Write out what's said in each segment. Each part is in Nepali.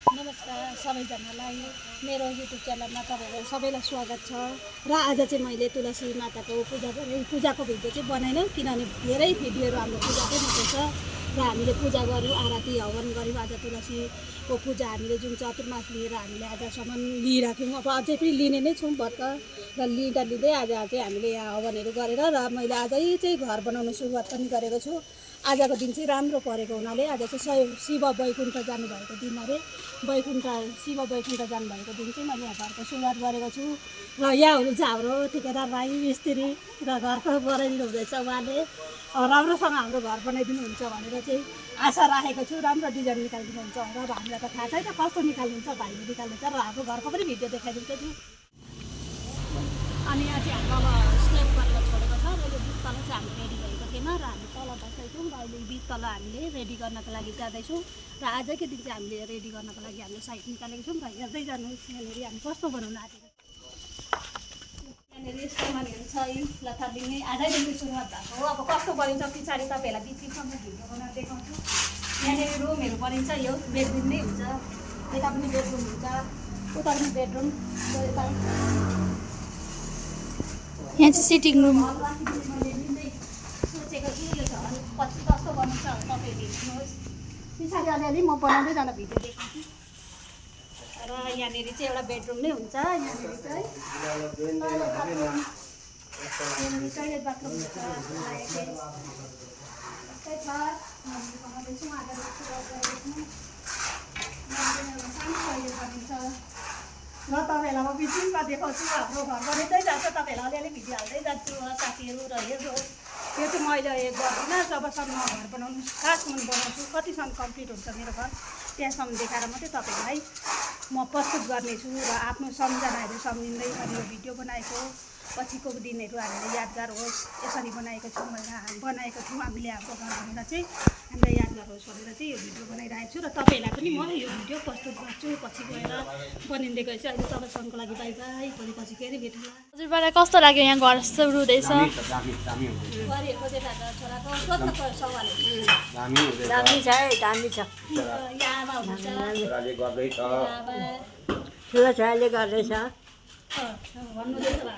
नमस्कार सबैजनालाई मेरो युट्युब च्यानलमा तपाईँहरू सबैलाई स्वागत छ। र आज चाहिँ मैले तुलसी माताको पूजाको भिडियो चाहिँ बनाएन, किनभने धेरै भिडियोहरू हाम्रो पूजाकै मात्रै छ र हामीले पूजा गऱ्यौँ, आरती हवन गऱ्यौँ। आज तुलसीको पूजा हामीले जुन चतुर्मास लिएर हामीले आजसम्म लिइराख्यौँ, अब अझै पनि लिने नै छौँ भर्खर र लिँदै आज चाहिँ हामीले यहाँ हवनहरू गरेर र मैले आजै चाहिँ घर बनाउनु सुरुवात पनि गरेको छु। आजको दिन चाहिँ राम्रो परेको हुनाले आज चाहिँ शिव वैकुण्ठ जानुभएको दिन अरे शिव वैकुण्ठ जानुभएको दिन चाहिँ मैले यहाँ घरको सुरुवात गरेको छु। र यहाँ हुनुहुन्छ हाम्रो ठेकेदार भाइ मिस्त्री र घरको बनाइदिनु हुँदैछ उहाँले, राम्रोसँग हाम्रो घर बनाइदिनुहुन्छ भनेर चाहिँ आशा राखेको छु। राम्रो डिजाइन निकालिदिनुहुन्छ भनेर। अब हामीलाई त थाहा छैन कस्तो निकाल्नुहुन्छ, भाइले निकाल्नुहुन्छ र हाम्रो घरको पनि भिडियो देखाइदिन्छ नि। अनि यहाँ चाहिँ हाम्रो अब स्ल्याब गरेर छोडेको छ र यो बिचतला चाहिँ हामी रेडी भएको थिएन र हामी तल बसेको र अहिले बिचतला हामीले रेडी गर्नको लागि जाँदैछौँ। र आजकै दिन चाहिँ हामीले रेडी गर्नको लागि हामीले साइड निकालेको छौँ र हेर्दै जानुहोस् यहाँनिर हामी कस्तो बनाउन आँटेको। यहाँनिर सामानहरू छ, लथालिङ आजै दिनको सुरुवात भएको हो। अब कस्तो बनिन्छ पछाडि तपाईँहरूलाई बिचमा भिडियो बनाएर देखाउँछु। यहाँनिर रुमहरू बनिन्छ, यो बेडरुम नै हुन्छ, यता पनि बेडरुम हुन्छ, उता पनि बेडरुम, यता यहाँ चाहिँ सिटिङ रुम सोचेको छु। यो छ पछि कस्तो बनिन्छ तपाईँले हेर्नुहोस्। पछाडि अलिअलि म बनाउँदै जाँदा भिडियो देखाउँछु। र यहाँनिर चाहिँ एउटा बेडरुम नै हुन्छ। यहाँनिर चाहिँ टोइलेट बाथरुम हुन्छ, बनाउँदैछौँ। आज सानो टोइलेट बनिन्छ र तपाईँहरूलाई म बिचमा देखाउँछु। हाम्रो घर बनाउँदै जान्छ, तपाईँहरूलाई अलिअलि भिडियो हाल्दै जान्छु साथीहरू। र हेर्नुहोस् यो चाहिँ मैले गर्दिनँ, जबसम्म घर बनाउनु खासम्म बनाउँछु, कतिसम्म कम्प्लिट हुन्छ मेरो घर त्यहाँसम्म देखाएर मात्रै तपाईँहरूलाई म प्रस्तुत गर्नेछु। र आफ्नो सम्झनाहरू सम्झिँदै अनि यो भिडियो बनाएको पछिको दिनहरू हामीले यादगार होस् यसरी बनाएको छौँ बनाएको छौँ हामीले। हाम्रो घर भनेर चाहिँ हामीलाई यादगार होस् भनेर चाहिँ यो भिडियो बनाइरहेको छु र तपाईँहरूलाई पनि म यो भिडियो प्रस्तुत गर्छु। पछि गएर बनिँदै गएपछि अहिले तपाईँसँगको लागि बाई बाई, भोलि पछि फेरि भेटौँला। हजुरबाट कस्तो लाग्यो यहाँ घर सुरु हुँदैछ? गरिएको जेठाको छोराको सोध्नु पर्यो सवालहरू। दामी छ है, दामी छ। यहाँ आमा हुनुहुन्छ, आमा ठुलो छोराले गर्दैछ। भन्नुहुँदैछ र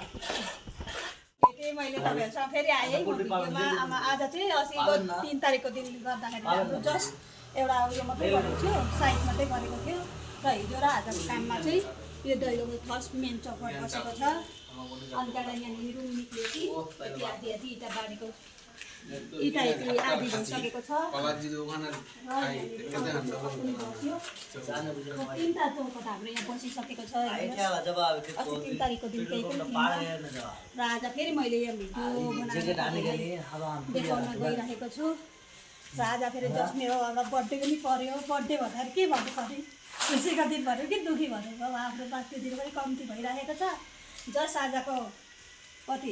त्यही मैले तपाईँहरूसँग फेरि आएँ है भिडियोमा। आमा आज चाहिँ अस्तिको 3 तारिकको दिन गर्दाखेरि हाम्रो जस्ट एउटा उयो मात्रै गरेको थियो, साइड मात्रै गरेको थियो। र हिजो र आजको काममा चाहिँ यो दैलोको फर्स्ट मेन चौकबाट बसेको छ। अनि त्यहाँबाट यहाँनिर रुम निक्ल्यो कि आधी इँटा बारीको इँटा आधी भइसकेको छ। 3टा चौकट हाम्रो यहाँ बसिसकेको छ। अस्ति 3 तारिकको दिन केही पनि थिएन र आज फेरि मैले यहाँ भिडियो देखाउन गइरहेको छु। र आज फेरि जस्ट मेरो एउटा बर्थडे पनि पऱ्यो। बर्थडे भन्दाखेरि के भन्नु पर्ने, खुसीको दिन भन्यो कि दुःखी भनेको। हाम्रो त्यो दिन पनि कम्ती भइरहेको छ। जस्ट आजको कति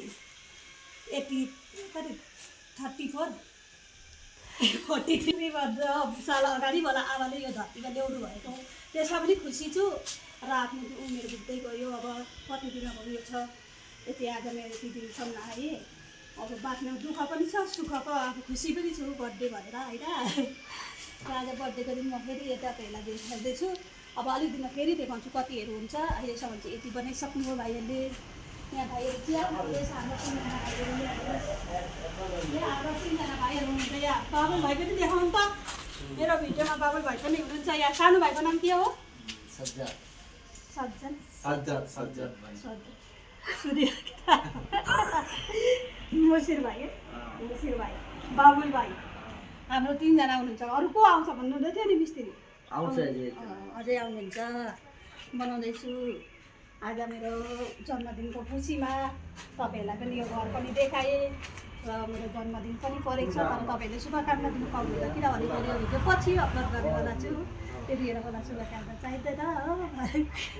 43 साल अगाडि मलाई आमाले यो धरतीमा ल्याउनु भएको, त्यसमा पनि खुसी छु। र आफ्नो उमेर बित्दै गयो, अब कति दिन अब उयो छ, यति आज मेरो यति दिनसम्म आएँ। अब बाँच्ने दुःख पनि छ, सुखको अब खुसी पनि छु बर्थडे भनेर होइन। र आज बर्थडेको दिन म फेरि यता तपाईँहरूलाई देखाउँदैछु। अब अलिक दिनमा फेरि देखाउँछु कतिहरू हुन्छ। अहिलेसम्म चाहिँ यति बनाइसक्नु हो भाइहरूले। यहाँ भाइहरू चिया खाँदैछ, हाम्रो 3जना भाइहरू यहाँ हाम्रो 3जना भाइहरू हुनुहुन्छ। यहाँ बाबुल भाइ पनि देखाउनु त, मेरो भिडियोमा बाबुल भाइ पनि हुनुहुन्छ। यहाँ सानो भाइको नाम के हो? सज्जन मुसिर भाइ, मुसिर भाइ, बाबुल भाइ, हाम्रो 3जना हुनुहुन्छ। अरू को आउँछ भन्नुहुँदै थियो नि मिस्त्री? अझै आउनुहुन्छ। बनाउँदैछु आज मेरो जन्मदिनको खुसीमा। तपाईँहरूलाई पनि यो घर पनि देखाएँ र मेरो जन्मदिन पनि परेको छ। तर तपाईँहरूले शुभकामना दिनु पाउनुहुन्छ, किनभने मैले यो भिडियो पछि अपलोड गरेर छु, त्यतिखेर मलाई शुभकामना चाहिँदैन हो।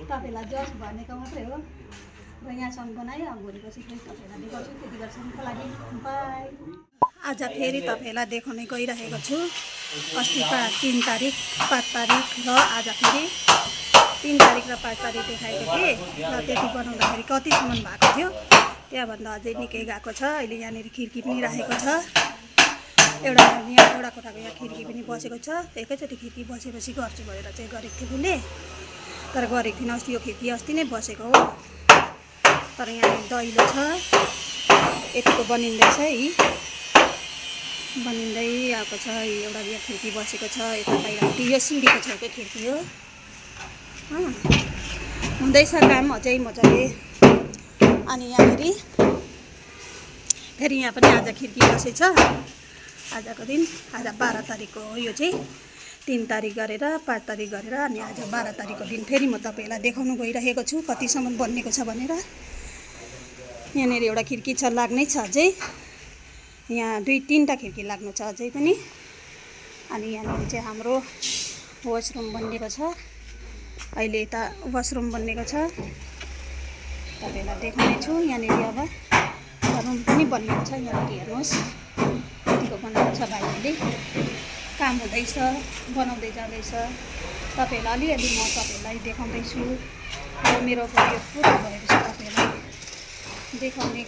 तपाईँहरूलाई जस्ट भनेको मात्रै हो। र यहाँसम्म बनाएँ, अब भोलि पछि फेरि तपाईँहरूलाई देखाउँछु। त्यति बेलासम्मको लागि बाई। आज फेरि तपाईँहरूलाई देखाउने गइरहेको छु। अस्ति 3 तारिक 5 तारिक र आज फेरि 3 तारिक र 5 तारिक देखाएको थिएँ। र त्यति बनाउँदाखेरि कतिसम्म भएको थियो, त्यहाँभन्दा अझै निकै गएको छ। अहिले यहाँनिर खिड्की पनि राखेको छ। एउटा यहाँ एउटा कोठाको यहाँ खिड्की पनि बसेको छ। एकैचोटि खिड्की बसेपछि गर्छु भनेर चाहिँ गरेको थिएँ मैले, तर गरेको थिइनँ। अस्ति यो खिड्की अस्ति नै बसेको हो, तर यहाँ दैलो छ। यतिको बनिँदैछ है, बनिँदै आएको छ। एउटा यहाँ खिड्की बसेको छ, यता बाहिरपट्टि यो सिँढीको छेउको खिड्की हो। हुँदैछ काम अझै मजाले। अनि यहाँनिर फेरि यहाँ पनि आज खिड्की बसेछ। आजको दिन आज 12 तारिकको हो। यो चाहिँ 3 तारिक गरेर 5 तारिक गरेर अनि आज 12 तारिकको दिन फेरि म तपाईँलाई देखाउनु गइरहेको छु कतिसम्म बनिएको छ भनेर। यहाँनिर एउटा खिड्की छ, लाग्नै छ अझै। यहाँ 2-3टा खिड्की लाग्नु छ अझै पनि। अनि यहाँनिर चाहिँ हाम्रो वासरुम बनिएको छ। अहिले यता वासरुम बनिएको छ, तपाईँलाई देखाउने छु। यहाँनिर अब रुम पनि बनिएको छ। यहाँनिर हेर्नुहोस् कतिको बनाएको छ। भाइहरूले काम हुँदैछ, बनाउँदै जाँदैछ। तपाईँहरूलाई अलिअलि म तपाईँहरूलाई देखाउँदैछु। र मेरो यो पुरा भएपछि तपाईँहरूलाई देखाउने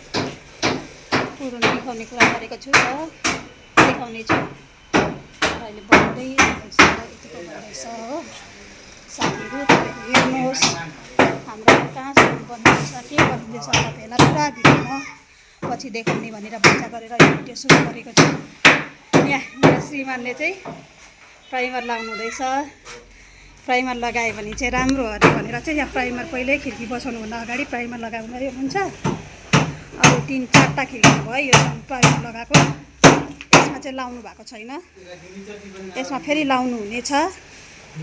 कुरा गरेको छु र देखाउने छु। अहिले बनाउँदै जाँदैछ, यतिको भन्दैछ हो साथीहरू। तपाईँहरू हेर्नुहोस् हाम्रो कहाँसम्म बनिँदैछ, के बनिँदैछ तपाईँहरूलाई पुरा भिडियोमा पछि देखाउने भनेर बाचा गरेर यो भिडियो सुरु गरेको छु। यहाँ मेरो श्रीमानले चाहिँ प्राइमर लगाउनु हुँदैछ। प्राइमर लगायो भने चाहिँ राम्रो अरे भनेर चाहिँ यहाँ प्राइमर पहिल्यै खिड्की बसाउनुभन्दा अगाडि प्राइमर लगाउनु हुन्छ। अरू 3-4टा खिड्की भयो यो प्राइमर लगाएको। यसमा चाहिँ लाउनु भएको छैन, यसमा फेरि लाउनु हुनेछ।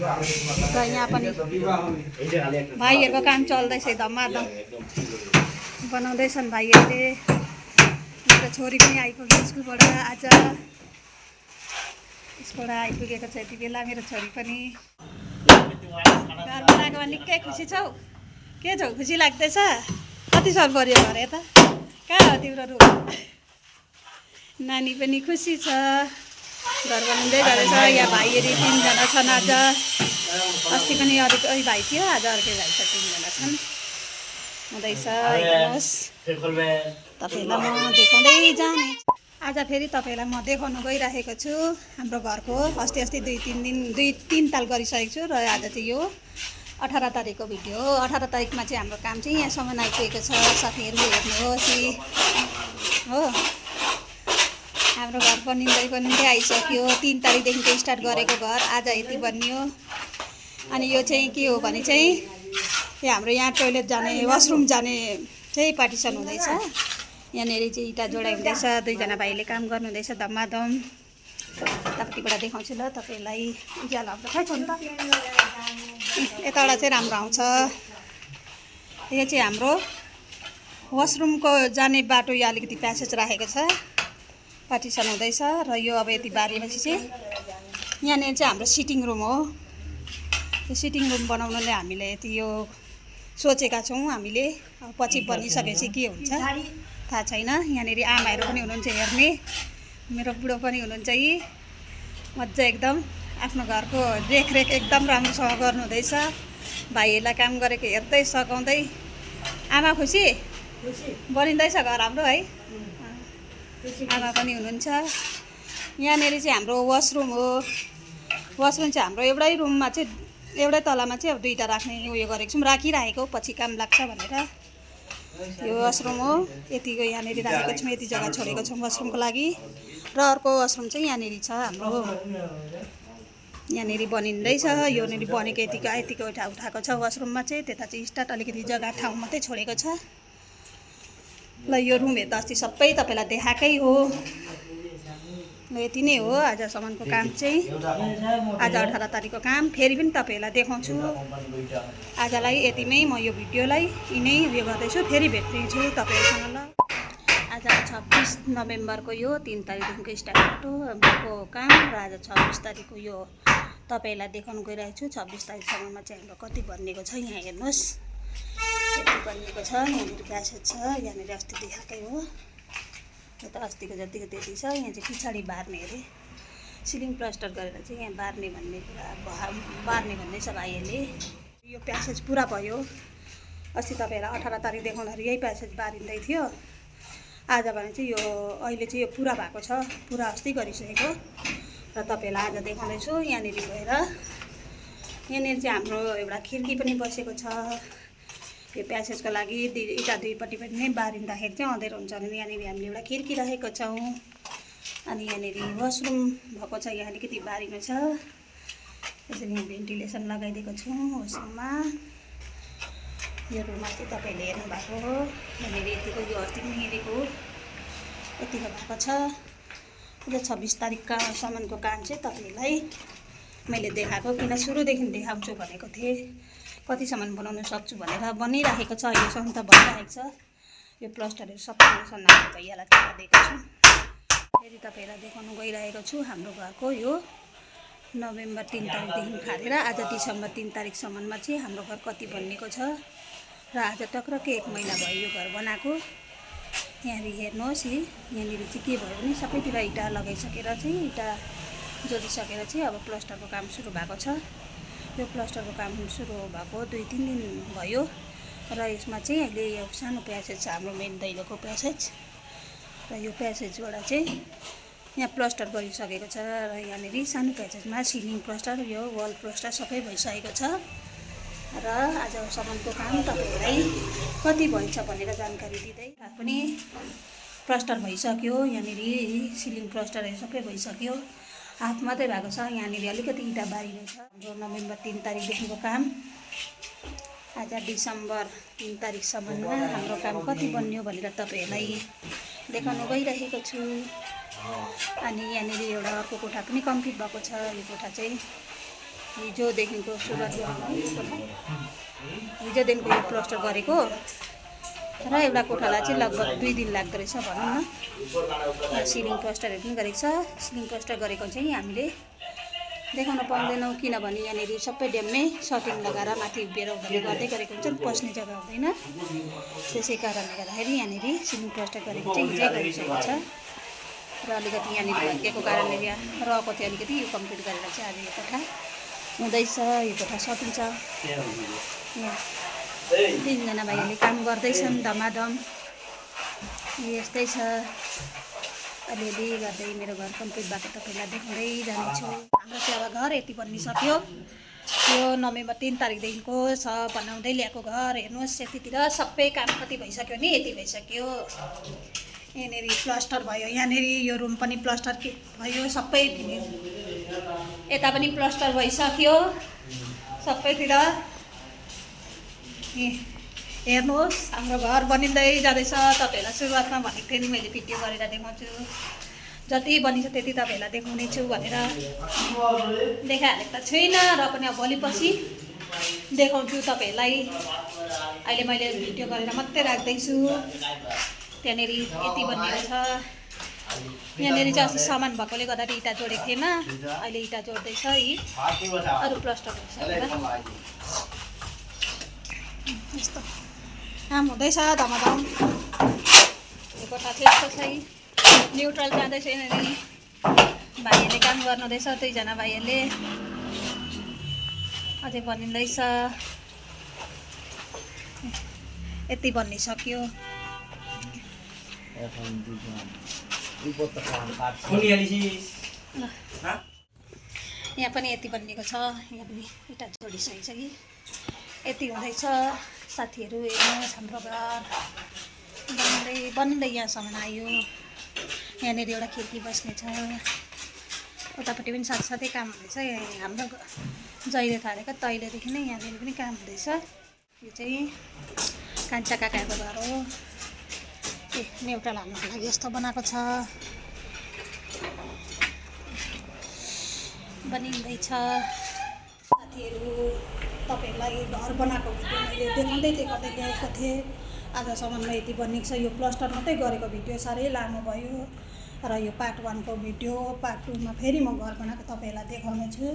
र यहाँ पनि भाइहरूको काम चल्दैछ, धमाधम बनाउँदैछन् भाइहरूले। मेरो छोरी पनि आइपुग्यो स्कुलबाट आज, स्कुलबाट आइपुगेको छ यति बेला मेरो छोरी पनि। घर बनाएकोमा निकै खुसी छौ? के छौ, खुसी लाग्दैछ? कति साल पऱ्यो घर यता? कहाँ हो तिम्रो रुम? नानी पनि खुसी छ, घर बनाउँदै गरेछ। यहाँ भाइहरू 3जना छन् आज। अस्ति पनि अर्कै भाइ थियो, आज अर्कै भाइ छ। 3जना छन्। हुँदैछ हेर्नुहोस्, तपाईँलाई म देखाउँदै जाने। आज फेरि तपाईँलाई म देखाउनु गइरहेको छु हाम्रो घरको। अस्ति 2-3 ताल गरिसकेको छु र आज चाहिँ यो 18 तारिकको भिडियो हो। 18 तारिकमा चाहिँ हाम्रो काम चाहिँ यहाँसम्म आइपुगेको छ। साथीहरू हेर्नुहोस् हो, हाम्रो घर बनिँदै आइसक्यो। 3 तारिकदेखिको स्टार्ट गरेको घर आज यति बनियो। अनि यो चाहिँ के हो भने चाहिँ यो हाम्रो यहाँ टोइलेट जाने वासरुम जाने चाहिँ पार्टिसन हुँदैछ। यहाँनिर चाहिँ इँटा जोडाइ हुँदैछ। 2जना भाइले काम गर्नुहुँदैछ धमाधम। यतापट्टिबाट देखाउँछु ल तपाईँलाई। उज्यालो आउँछ खै छोड्नु त, यताबाट चाहिँ राम्रो आउँछ। यो चाहिँ हाम्रो वासरुमको जाने बाटो यो अलिकति प्यासेज राखेको छ, पार्टिसन हुँदैछ। र यो अब यति बारिएपछि चाहिँ यहाँनिर चाहिँ हाम्रो सिटिङ रुम हो। यो सिटिङ रुम बनाउनुले हामीले यति यो सोचेका छौँ हामीले। पछि बनिसकेपछि के हुन्छ थाहा छैन। यहाँनिर आमाहरू पनि हुनुहुन्छ हेर्ने, मेरो बुढो पनि हुनुहुन्छ। यी मजा एकदम आफ्नो घरको देखरेख एकदम राम्रोसँग गर्नुहुँदैछ। भाइहरूलाई काम गरेको हेर्दै सघाउँदै। आमा खुसी बनिँदैछ घर हाम्रो है। आमा पनि हुनुहुन्छ। यहाँनिर चाहिँ हाम्रो वासरुम हो। वासरुम चाहिँ हाम्रो एउटै रुममा चाहिँ एउटै तलामा चाहिँ अब 2टा राख्ने उयो गरेको छौँ, राखिराखेको पछि काम लाग्छ भनेर। यो वासरुम हो, यतिको यहाँनिर राखेको छौँ, यति जग्गा छोडेको छौँ वासरुमको लागि। र अर्को वासरुम चाहिँ यहाँनिर छ हाम्रो, यहाँनिर बनिँदैछ। योनिर बनेको यतिको उठाएको छ वासरुममा चाहिँ। त्यता चाहिँ स्टार्ट अलिकति जग्गा ठाउँ मात्रै छोडेको छ। ल यो रुम हेर्दा अस्ति सबै तपाईँलाई देखाएकै हो। ल यति नै हो आजसम्मको काम चाहिँ। आज 18 तारिकको काम फेरि पनि तपाईँहरूलाई देखाउँछु। आजलाई यतिमै म यो भिडियोलाई यिनै उयो गर्दैछु। फेरि भेट्नेछु तपाईँहरूसँग। ल आज 26 नोभेम्बरको यो 3 तारिकदेखिको स्टार्ट भएको काम र आज 26 तारिकको यो तपाईँलाई देखाउनु गइरहेको छु। 26 तारिकसम्ममा चाहिँ हाम्रो कति बनिएको छ यहाँ हेर्नुहोस्। यति बनिएको छ। यहाँनिर प्यासेज छ, यहाँनिर अस्ति देखाएकै हो। यो त अस्तिको जतिको त्यति छ। यहाँ चाहिँ पछाडि बार्ने अरे, सिलिङ प्लास्टर गरेर चाहिँ यहाँ बार्ने भन्ने कुरा बार्ने भन्दैछ भाइहरूले। यो प्यासेज पुरा भयो। अस्ति तपाईँहरूलाई 18 तारिक देखाउँदाखेरि यही प्यासेज बारिँदै थियो। आज भने चाहिँ यो अहिले चाहिँ यो पुरा भएको छ, पुरा अस्ति गरिसकेको र तपाईँहरूलाई आज देखाउँदैछु। यहाँनिर गएर यहाँनिर चाहिँ हाम्रो एउटा खिड्की पनि बसेको छ। यो प्यासेजको लागि इटा दुईपट्टि पनि नै बारिँदाखेरि चाहिँ अँधेरो हुन्छ भने यहाँनिर हामीले एउटा खिड्की राखेको छौँ। अनि यहाँनिर वासरुम भएको छ, यहाँ अलिकति बारीमा छ। यसरी यहाँ भेन्टिलेसन लगाइदिएको छौँ वासरुममा। यो रुममा चाहिँ तपाईँले हेर्नुभएको हो, यहाँनिर यतिको यो अस्ति पनि हेरेको यतिको भएको छ। यो 26 तारिकसम्मको काम चाहिँ तपाईँलाई मैले देखाएको, किन सुरुदेखि देखाउँछु भनेको थिएँ। कतिसम्म बनाउन सक्छु भनेर बनिराखेको छ, अहिलेसम्म त भइरहेको छ। यो प्लास्टरहरू सबै सन्नाएको भैयालाई दिएको छु। फेरि तपाईँलाई देखाउनु गइरहेको छु हाम्रो घरको यो नोभेम्बर 3 तारिकदेखि थालेर आज डिसेम्बर 3 तारिकसम्ममा चाहिँ हाम्रो घर कति बनिएको छ। र आज टक्रक्कै 1 महिना भयो यो घर बनाएको। यहाँनिर हेर्नुहोस्, यहाँनिर चाहिँ के भयो भने सबैतिर इँटा लगाइसकेर चाहिँ इँटा जोडिसकेर चाहिँ अब प्लास्टरको काम सुरु भएको छ। यो प्लास्टरको काम सुरु भएको 2-3 दिन भयो र यसमा चाहिँ अहिले यो सानो प्यासेज छ, हाम्रो मेन दैलोको प्यासेज। र यो प्यासेजबाट चाहिँ यहाँ प्लास्टर गरिसकेको छ र यहाँनिर सानो प्यासेजमा सिलिङ प्लास्टर, यो वाल प्लास्टर सबै भइसकेको छ। र आजसम्मको काम तपाईँहरूलाई कति भएछ भनेर जानकारी दिँदै पनि प्लास्टर भइसक्यो। यहाँनिर सिलिङ प्लास्टरहरू सबै भइसक्यो, हाफ मात्रै भएको छ। यहाँनिर अलिकति इँटा बारीमा छ। हाम्रो नोभेम्बर 3 तारिकदेखिको काम आज डिसेम्बर 3 तारिकसम्ममा हाम्रो काम कति बन्यो भनेर तपाईँहरूलाई देखाउनु गइरहेको छु। अनि यहाँनिर एउटा अर्को कोठा पनि कम्प्लिट भएको छ। यो कोठा चाहिँ हिजोदेखिको सुरुवात गरेको, हिजोदेखिको यो प्लास्टर गरेको र एउटा कोठालाई चाहिँ लगभग 2 दिन लाग्दो रहेछ भनौँ न। यहाँ सिलिङ प्लास्टरहरू पनि गरेको छ। सिलिङ प्लास्टर गरेको चाहिँ हामीले देखाउन पाउँदैनौँ, किनभने यहाँनिर सबै ड्याममै सटिङ लगाएर माथि उभिएर उनीहरूले गर्दै गरेको हुन्छ, पस्ने जग्गा हुँदैन। त्यसै कारणले गर्दाखेरि यहाँनिर सिलिङ प्लास्टर गरेको चाहिँ हिजै गरिसकेको छ। र अलिकति यहाँनिर भत्किएको कारणले यहाँ रहेको थियो, अलिकति यो कम्प्लिट गरेर चाहिँ आज यो कोठा हुँदैछ। यो कोठा सकिन्छ। यहाँ 3 जना भाइहरूले काम गर्दैछन् धमाधम। यस्तै छ, अलिअलि गर्दै मेरो घर कम्प्लिट भएको तपाईँलाई देखाउँदै जानेछु। हाम्रो चाहिँ अब घर यति बनिसक्यो। यो नोभेम्बर 3 तारिकदेखिको छ बनाउँदै ल्याएको घर। हेर्नुहोस् यतितिर सबै काम कति भइसक्यो नि, यति भइसक्यो। यहाँनिर प्लास्टर भयो, यहाँनिर यो रुम पनि प्लास्टर भयो, सबै यता पनि प्लास्टर भइसक्यो सबैतिर। हेर्नुहोस् हाम्रो घर बनिँदै जाँदैछ। तपाईँहरूलाई सुरुवातमा भनेको थिएँ नि मैले भिडियो गरेर देखाउँछु, जति बनिन्छ त्यति तपाईँहरूलाई देखाउने छु भनेर देखाइहालेको त छुइनँ। र पनि अब भोलि पछि देखाउँछु तपाईँहरूलाई। अहिले मैले भिडियो गरेर मात्रै राख्दैछु। त्यहाँनिर यति बनिएको छ। यहाँनिर चाहिँ अस्ति सामान भएकोले गर्दाखेरि इँटा जोडेको थिएन, अहिले इँटा जोड्दैछ। यी अरू प्लास्टर भइसकेर यस्तो काम हुँदैछ धमाधम। यो कोठा चाहिँ यस्तो छ, न्युट्रल जाँदैछ। यहाँनिर भाइहरूले काम गर्नुहुँदैछ, 2 जना भाइहरूले अझै बनिँदैछ। यति बनिसक्यो। यहाँ पनि यति बनिएको छ। यहाँ पनि इँटा जोडिसकेको छ कि यति हुँदैछ। साथीहरू हेर्नुहोस् हाम्रो घर बन्दै यहाँसम्म आयो। यहाँनिर एउटा खिड्की बस्ने छ, उतापट्टि पनि साथसाथै काम हुँदैछ। हाम्रो जहिले थालेको तहिलेदेखि नै यहाँनिर पनि काम हुँदैछ। यो चाहिँ कान्छा काकाको घर हो। न्युट्रल हाल्नुको लागि यस्तो बनाएको छ, बनिँदैछ। साथीहरू तपाईँहरूलाई घर बनाएको भिडियो मैले देखाउँदै ल्याएको थिएँ। आजसम्ममा यति बनिएको छ। यो प्लास्टर मात्रै गरेको भिडियो साह्रै लामो भयो र यो पार्ट 1 को भिडियो पार्ट 2 मा फेरि म घर बनाएको तपाईँहरूलाई देखाउने छु।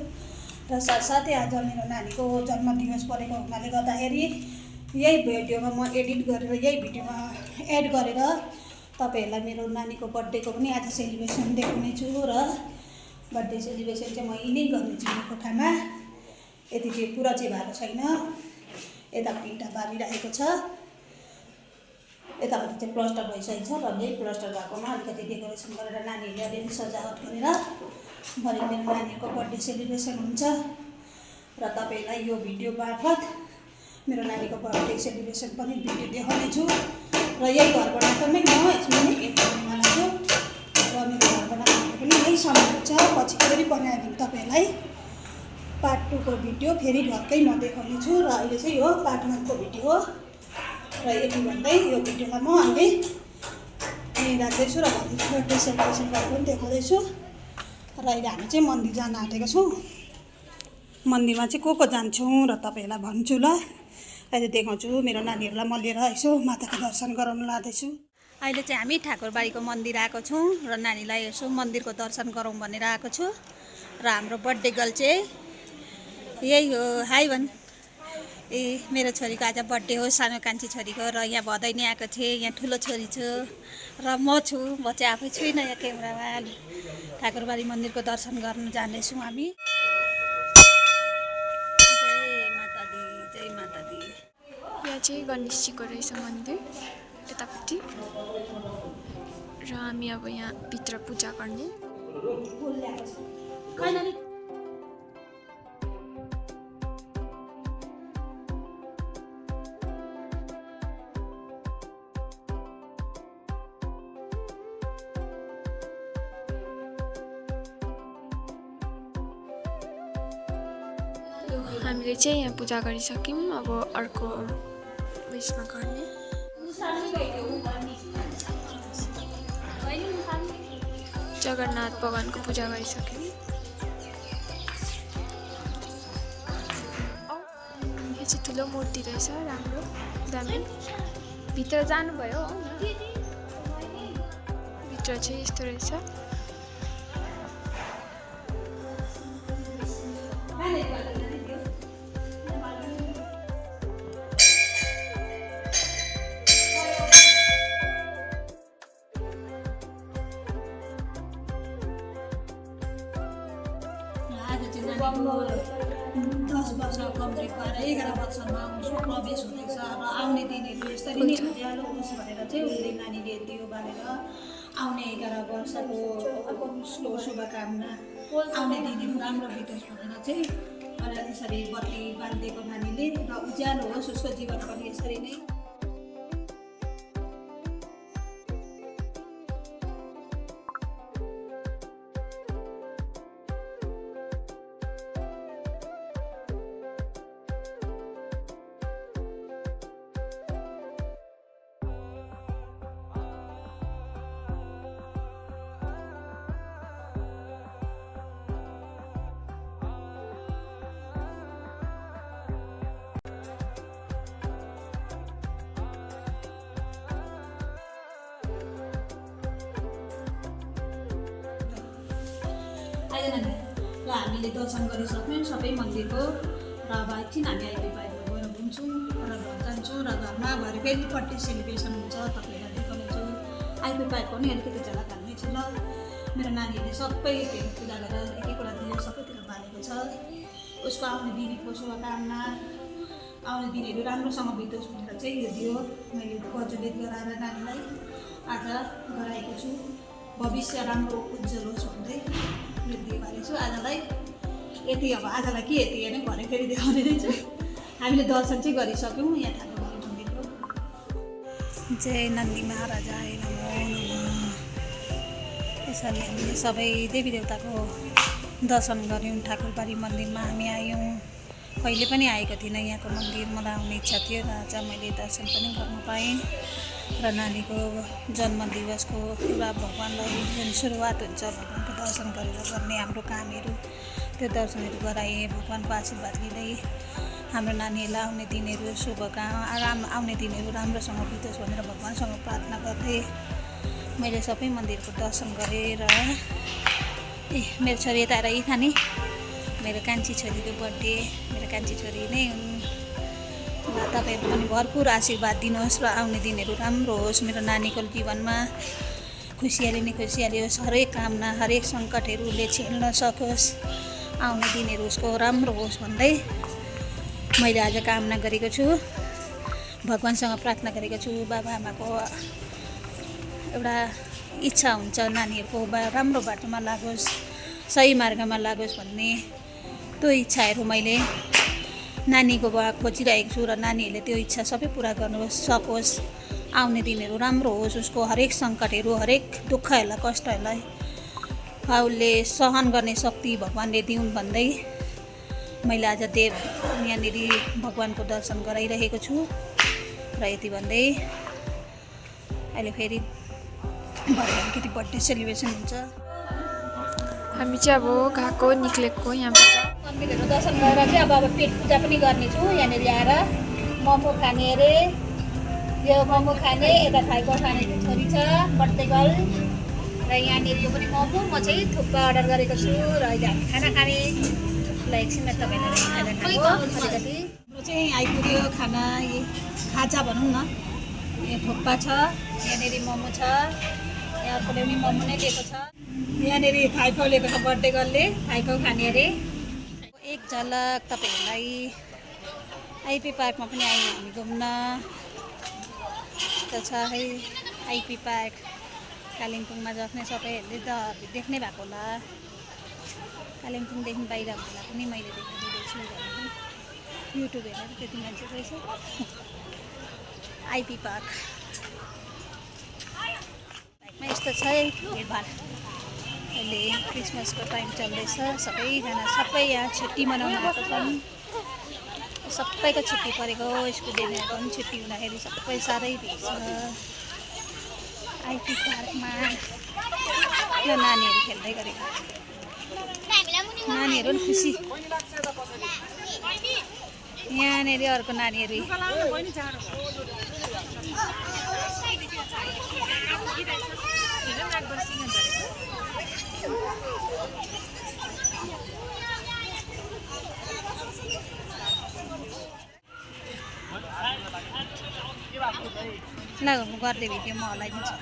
र साथसाथै आज मेरो नानीको जन्मदिवस परेको हुनाले गर्दाखेरि यही भिडियोमा म एडिट गरेर यही भिडियोमा एड गरेर तपाईँहरूलाई मेरो नानीको बर्थडेको पनि आज सेलिब्रेसन देखाउने छु। र बर्थडे सेलिब्रेसन चाहिँ म यहीँ नै गर्नेछु यो कोठामा। यति चाहिँ पुरा चाहिँ भएको छैन, यतापट्टि इँटा बारिरहेको छ। यतापट्टि चाहिँ प्लास्टर भइसकेको छ र यही प्लास्टर भएकोमा अलिकति डेकोरेसन गरेर नानीहरूले अलिअलि सजावट गरेर भरे मेरो नानीहरूको बर्थडे सेलिब्रेसन हुन्छ र तपाईँलाई यो भिडियो मार्फत मेरो नानीको बर्थडे सेलिब्रेसन पनि भिडियो देखाउनेछु र यही घर बनाएकोमै म यसमा नै एक बनाउनु छु र मेरो घर बनाएको पनि यही सामान छ पछि फेरि बनायो भने तपाईँहरूलाई पार्ट 2 को भिडियो फेरि ढक्कै म देखाउनेछु र अहिले चाहिँ यो पार्ट 1 को भिडियो हो र यति भन्दै यो भिडियोलाई म अहिले यहीँ राख्दैछु र बर्थडे सेलिब्रेसन गरेको पनि देखाउँदैछु र अहिले हामी चाहिँ मन्दिर जान आँटेको छौँ मन्दिरमा चाहिँ को जान्छौँ र तपाईँहरूलाई भन्छु ल अहिले देखाउँछु मेरो नानीहरूलाई म लिएर यसो माताको दर्शन गराउन लाँदैछु अहिले चाहिँ हामी ठाकुरबाडीको मन्दिर आएको छौँ र नानीलाई यसो मन्दिरको दर्शन गरौँ भनेर आएको छु र हाम्रो बर्थडे गर्ल चाहिँ यही हो हाई भन् ए मेरो छोरीको आज बर्थडे हो सानो कान्छी छोरीको र यहाँ भदैनी आएको थिएँ यहाँ ठुलो छोरी छु र म छु म चाहिँ आफै छुइनँ यहाँ क्यामेरामा ठाकुरबाडी मन्दिरको दर्शन गर्न जाँदैछौँ हामी जय माता दी यहाँ चाहिँ गणेशजीको रहेछ मन्दिर यतापट्टि र हामी अब यहाँ भित्र पूजा गर्ने हामीले चाहिँ यहाँ पूजा गरिसक्यौँ अब अर्को उयसमा गर्ने जगन्नाथ भगवानको पूजा गरिसक्यौँ यो चाहिँ ठुलो मूर्ति रहेछ राम्रो दामी भित्र जानुभयो हो भित्र चाहिँ यस्तो रहेछ आज चाहिँ नानीको 10 वर्ष कम्प्लिट भएर 11 वर्षमा उसको प्रवेश हुँदैछ र आउने दिनहरू यसरी नै उज्यालो होस् भनेर चाहिँ उसले नानीले दियो भनेर आउने 11 वर्षको उसको शुभकामना आउने दिनहरू राम्रो बितोस् भनेर चाहिँ अनि यसरी बत्ती बालिदिएको नानीले र उज्यालो होस् उसको जीवन पनि यसरी नै आइदैन र हामीले दर्शन गरिसक्यौँ सबै मन्दिरको र अब एकछिन हामी आइपी बाहिर गएर घुम्छौँ र घर जान्छौँ र घरमा भरे फेरि बर्थडे सेलिब्रेसन हुन्छ तपाईँहरूलाई देखाउनेछु आइपी पाएको पनि अलिकति झलक हाल्नेछु ल मेरो नानीहरूले सबै पूजा गरेर एक एकवटा दियो सबैतिर बालेको छ उसको आउने दिनको शुभकामना आउने दिनहरू राम्रोसँग बितोस् भनेर चाहिँ यो दियो मैले प्रज्वलित गराएर नानीलाई आज गराएको छु भविष्य राम्रो उज्जवल होस् भन्दै यो दियो भनेको छु आजलाई यति अब आजलाई के यति हेर्ने भरे फेरि देखाउने रहेछ हामीले दर्शन चाहिँ गरिसक्यौँ यहाँ ठाकुरबाडी मन्दिरको जय नन्दी महाराजाय नमो नमः यसरी हामीले सबै देवी देवताको दर्शन गऱ्यौँ ठाकुरबाडी मन्दिरमा हामी आयौँ कहिले पनि आएको थिइनँ यहाँको मन्दिर मलाई आउने इच्छा थियो र आज मैले दर्शन पनि गर्न पाएँ र नानीको जन्मदिवसको एउटा भगवान्लाई जुन सुरुवात हुन्छ भगवान्को दर्शन गरेर गर्ने हाम्रो कामहरू त्यो दर्शनहरू गराएँ भगवान्को आशीर्वाद लिँदै हाम्रो नानीहरूलाई आउने दिनहरू आउने दिनहरू राम्रोसँग बितोस् भनेर भगवान्सँग प्रार्थना गर्दै मैले सबै मन्दिरको दर्शन गरेँ र मेरो छोरी यता आएर खाने मेरो कान्छी छोरीको बर्थडे मेरो कान्छी छोरी नै हुन् र तपाईँहरू पनि भरपुर आशीर्वाद दिनुहोस् र आउने दिनहरू राम्रो होस् मेरो नानीको जीवनमा खुसियाली नै खुसियाली होस् हरेक कामना हरेक सङ्कटहरूले छेल्न सकोस् आउने दिनहरू उसको राम्रो होस् भन्दै मैले आज कामना गरेको छु भगवान्सँग प्रार्थना गरेको छु बाबा आमाको एउटा इच्छा हुन्छ नानीहरूको राम्रो बाटोमा लागोस्, सही मार्गमा लागोस् भन्ने त्यो इच्छाहरू मैले नानीको खोजिरहेको छु र नानीहरूले त्यो इच्छा सबै पुरा गर्नु सकोस्। आउने दिनहरू राम्रो होस्, उसको हरेक सङ्कटहरू, हरेक दुःखहरूलाई, कष्टहरूलाई उसले सहन गर्ने शक्ति भगवान्ले दिउन् भन्दै मैले आज यहाँनिर भगवान्को दर्शन गराइरहेको छु र यति भन्दै अहिले फेरि भरे अलिकति बर्थडे सेलिब्रेसन हुन्छ। हामी चाहिँ अब गएको निक्लेको यहाँबाट मन्दिरहरू दर्शन गरेर चाहिँ अब पेट पूजा पनि गर्नेछु। यहाँनिर आएर मोमो खाने अरे, यो मोमो खाने, यता थाइपो खाने छोरी छ बर्थडे गर्ल र यहाँनिर यो पनि मोमो। म चाहिँ थुक्पा अर्डर गरेको छु र अहिले हामी खाना खाने ल एकछिनमा तपाईँलाई खाना खाएको अलिकति हाम्रो चाहिँ आइपुग्यो खाना। खाजा भनौँ न, यहाँ थुक्पा छ, यहाँनिर मोमो छ, यहाँ अर्कोले पनि मोमो नै लिएको छ। यहाँनिर थाइपो लिएको छ बर्थडे गर्लले, थाइपो खाने अरे। एक झलक तपाईँहरूलाई आइपी पार्कमा पनि आयौँ हामी घुम्न। त छ है आइपी पार्क कालिम्पोङमा जस्ने सबैहरूले त देख्नै भएको होला। कालिम्पोङदेखि बाहिर होला पनि मैले देखाइदिँदैछु भनेको युट्युब हेरेर त्यति मान्छे रहेछ। आइपी पार्क पार्कमा यस्तो छ है भिडभाड। अहिले क्रिसमसको टाइम चल्दैछ, सबै यहाँ छुट्टी मनाउनु आएको छन्। सबैको छुट्टी परेको, स्टुडेन्टहरूको पनि छुट्टी हुँदाखेरि सबै साह्रै भिड छ आइपी पार्कमा। र नानीहरू खेल्दै गरेको, नानीहरू पनि खुसी। यहाँनिर अर्को नानीहरू ल गर्दै भिडियो म हल्लाइदिन्छु।